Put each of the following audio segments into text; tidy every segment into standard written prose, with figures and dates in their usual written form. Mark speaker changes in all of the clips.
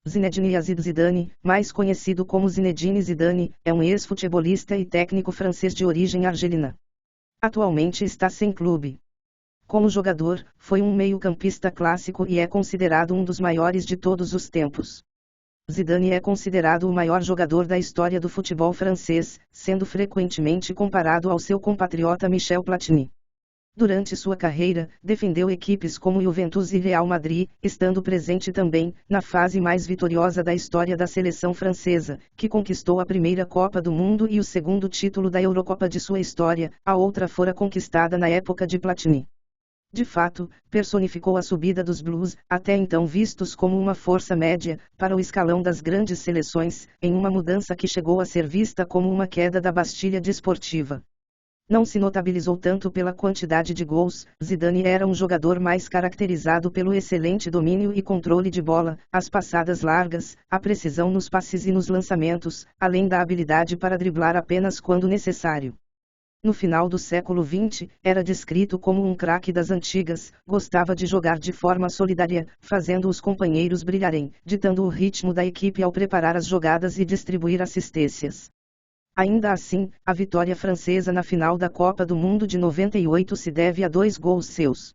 Speaker 1: Zinedine Yazid Zidane, mais conhecido como Zinedine Zidane, é um ex-futebolista e técnico francês de origem argelina. Atualmente está sem clube. Como jogador, foi um meio-campista clássico e é considerado um dos maiores de todos os tempos. Zidane é considerado o maior jogador da história do futebol francês, sendo frequentemente comparado ao seu compatriota Michel Platini. Durante sua carreira, defendeu equipes como Juventus e Real Madrid, estando presente também, na fase mais vitoriosa da história da seleção francesa, que conquistou a primeira Copa do Mundo e o segundo título da Eurocopa de sua história, a outra fora conquistada na época de Platini. De fato, personificou a subida dos Blues, até então vistos como uma força média, para o escalão das grandes seleções, em uma mudança que chegou a ser vista como uma queda da Bastilha desportiva. Não se notabilizou tanto pela quantidade de gols, Zidane era um jogador mais caracterizado pelo excelente domínio e controle de bola, as passadas largas, a precisão nos passes e nos lançamentos, além da habilidade para driblar apenas quando necessário. No final do século XX, era descrito como um craque das antigas, gostava de jogar de forma solidária, fazendo os companheiros brilharem, ditando o ritmo da equipe ao preparar as jogadas e distribuir assistências. Ainda assim, a vitória francesa na final da Copa do Mundo de 98 se deve a 2 gols seus.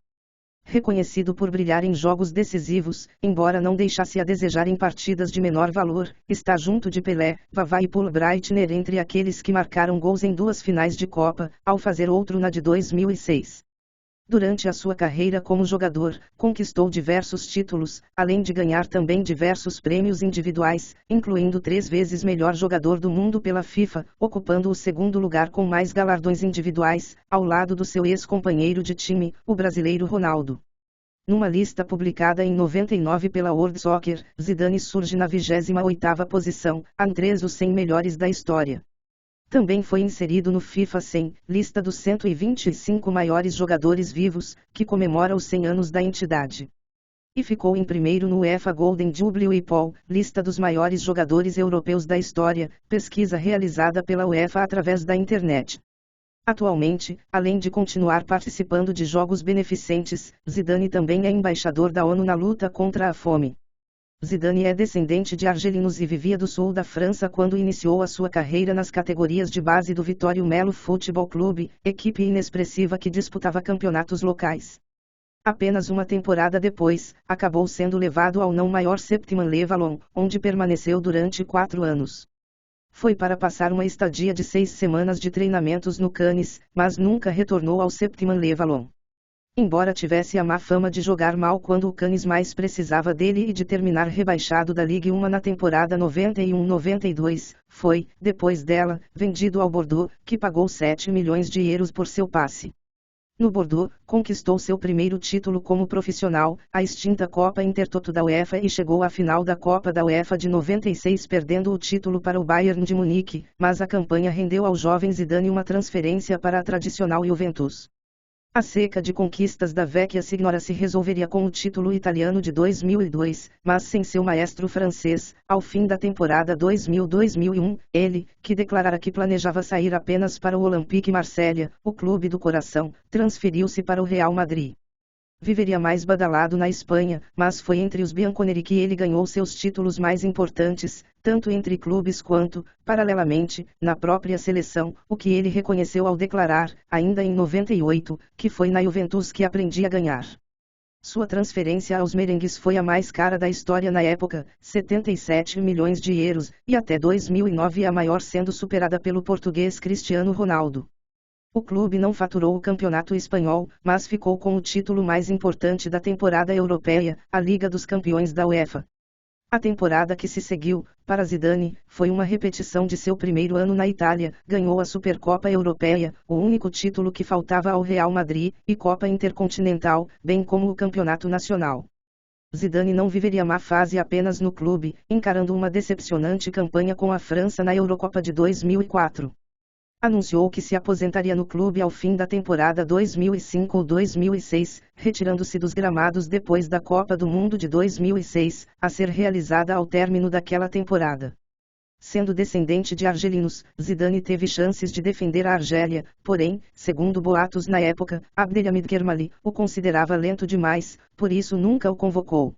Speaker 1: Reconhecido por brilhar em jogos decisivos, embora não deixasse a desejar em partidas de menor valor, está junto de Pelé, Vavá e Paul Breitner entre aqueles que marcaram gols em 2 finais de Copa, ao fazer outro na de 2006. Durante a sua carreira como jogador, conquistou diversos títulos, além de ganhar também diversos prêmios individuais, incluindo 3 vezes melhor jogador do mundo pela FIFA, ocupando o segundo lugar com mais galardões individuais, ao lado do seu ex-companheiro de time, o brasileiro Ronaldo. Numa lista publicada em 99 pela World Soccer, Zidane surge na 28ª posição, entre os 100 melhores da história. Também foi inserido no FIFA 100, lista dos 125 maiores jogadores vivos, que comemora os 100 anos da entidade. E ficou em primeiro no UEFA Golden Jubilee Poll, lista dos maiores jogadores europeus da história, pesquisa realizada pela UEFA através da internet. Atualmente, além de continuar participando de jogos beneficentes, Zidane também é embaixador da ONU na luta contra a fome. Zidane é descendente de argelinos e vivia do sul da França quando iniciou a sua carreira nas categorias de base do Vitório Melo Futebol Clube, equipe inexpressiva que disputava campeonatos locais. Apenas uma temporada depois, acabou sendo levado ao não maior Septiman Levalon, onde permaneceu durante 4 anos. Foi para passar uma estadia de 6 semanas de treinamentos no Cannes, mas nunca retornou ao Septiman Levalon. Embora tivesse a má fama de jogar mal quando o Cannes mais precisava dele e de terminar rebaixado da Ligue 1 na temporada 91-92, foi, depois dela, vendido ao Bordeaux, que pagou 7 milhões de euros por seu passe. No Bordeaux, conquistou seu primeiro título como profissional, a extinta Copa Intertoto da UEFA e chegou à final da Copa da UEFA de 96 perdendo o título para o Bayern de Munique, mas a campanha rendeu ao jovem Zidane uma transferência para a tradicional Juventus. A seca de conquistas da Vecchia Signora se resolveria com o título italiano de 2002, mas sem seu maestro francês, ao fim da temporada 2000-2001, ele, que declarara que planejava sair apenas para o Olympique Marselha, o clube do coração, transferiu-se para o Real Madrid. Viveria mais badalado na Espanha, mas foi entre os bianconeri que ele ganhou seus títulos mais importantes, tanto entre clubes quanto, paralelamente, na própria seleção, o que ele reconheceu ao declarar, ainda em 98, que foi na Juventus que aprendi a ganhar. Sua transferência aos merengues foi a mais cara da história na época, 77 milhões de euros, e até 2009 a maior sendo superada pelo português Cristiano Ronaldo. O clube não faturou o campeonato espanhol, mas ficou com o título mais importante da temporada europeia, a Liga dos Campeões da UEFA. A temporada que se seguiu, para Zidane, foi uma repetição de seu primeiro ano na Itália, ganhou a Supercopa Europeia, o único título que faltava ao Real Madrid, e Copa Intercontinental, bem como o Campeonato Nacional. Zidane não viveria má fase apenas no clube, encarando uma decepcionante campanha com a França na Eurocopa de 2004. Anunciou que se aposentaria no clube ao fim da temporada 2005 ou 2006, retirando-se dos gramados depois da Copa do Mundo de 2006, a ser realizada ao término daquela temporada. Sendo descendente de argelinos, Zidane teve chances de defender a Argélia, porém, segundo boatos na época, Abdelhamid Kermali o considerava lento demais, por isso nunca o convocou.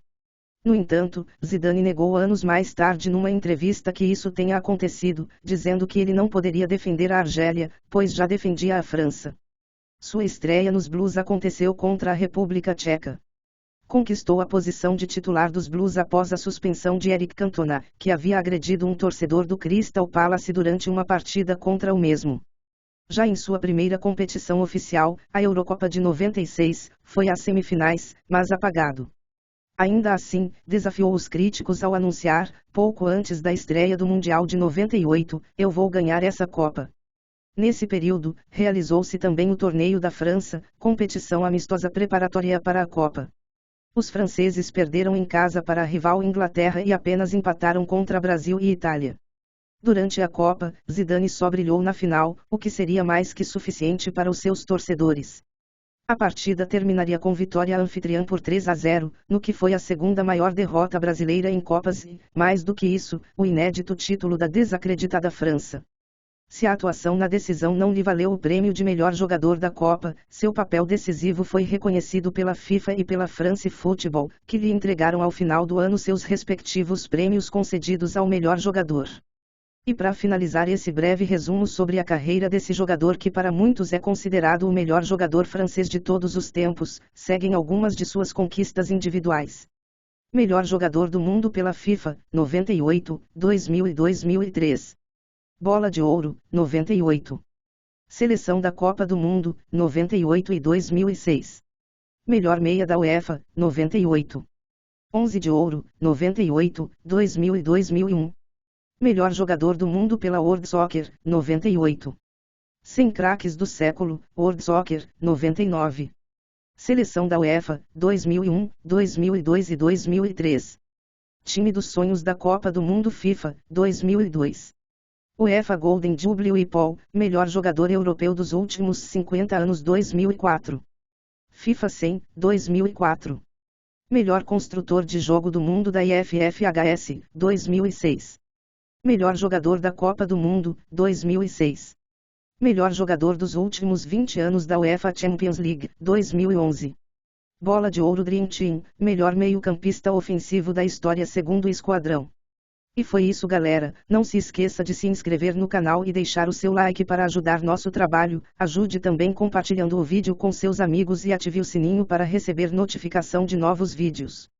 Speaker 1: No entanto, Zidane negou anos mais tarde numa entrevista que isso tenha acontecido, dizendo que ele não poderia defender a Argélia, pois já defendia a França. Sua estreia nos Blues aconteceu contra a República Tcheca. Conquistou a posição de titular dos Blues após a suspensão de Eric Cantona, que havia agredido um torcedor do Crystal Palace durante uma partida contra o mesmo. Já em sua primeira competição oficial, a Eurocopa de 96, foi às semifinais, mas apagado. Ainda assim, desafiou os críticos ao anunciar, pouco antes da estreia do Mundial de 98, "Eu vou ganhar essa Copa". Nesse período, realizou-se também o Torneio da França, competição amistosa preparatória para a Copa. Os franceses perderam em casa para a rival Inglaterra e apenas empataram contra Brasil e Itália. Durante a Copa, Zidane só brilhou na final, o que seria mais que suficiente para os seus torcedores. A partida terminaria com vitória anfitriã por 3-0, no que foi a segunda maior derrota brasileira em Copas e, mais do que isso, o inédito título da desacreditada França. Se a atuação na decisão não lhe valeu o prêmio de melhor jogador da Copa, seu papel decisivo foi reconhecido pela FIFA e pela France Football, que lhe entregaram ao final do ano seus respectivos prêmios concedidos ao melhor jogador. E para finalizar esse breve resumo sobre a carreira desse jogador que para muitos é considerado o melhor jogador francês de todos os tempos, seguem algumas de suas conquistas individuais. Melhor jogador do mundo pela FIFA, 98, 2000 e 2003. Bola de Ouro, 98. Seleção da Copa do Mundo, 98 e 2006. Melhor meia da UEFA, 98. 11 de Ouro, 98, 2000 e 2001. Melhor jogador do mundo pela World Soccer, 98. 100 craques do século, World Soccer, 99. Seleção da UEFA, 2001, 2002 e 2003. Time dos sonhos da Copa do Mundo FIFA, 2002. UEFA Golden Jubilee Paul, melhor jogador europeu dos últimos 50 anos 2004. FIFA 100, 2004. Melhor construtor de jogo do mundo da IFFHS, 2006. Melhor jogador da Copa do Mundo, 2006. Melhor jogador dos últimos 20 anos da UEFA Champions League, 2011. Bola de Ouro Dream Team, melhor meio-campista ofensivo da história segundo o Esquadrão. E foi isso, galera. Não se esqueça de se inscrever no canal e deixar o seu like para ajudar nosso trabalho. Ajude também compartilhando o vídeo com seus amigos e ative o sininho para receber notificação de novos vídeos.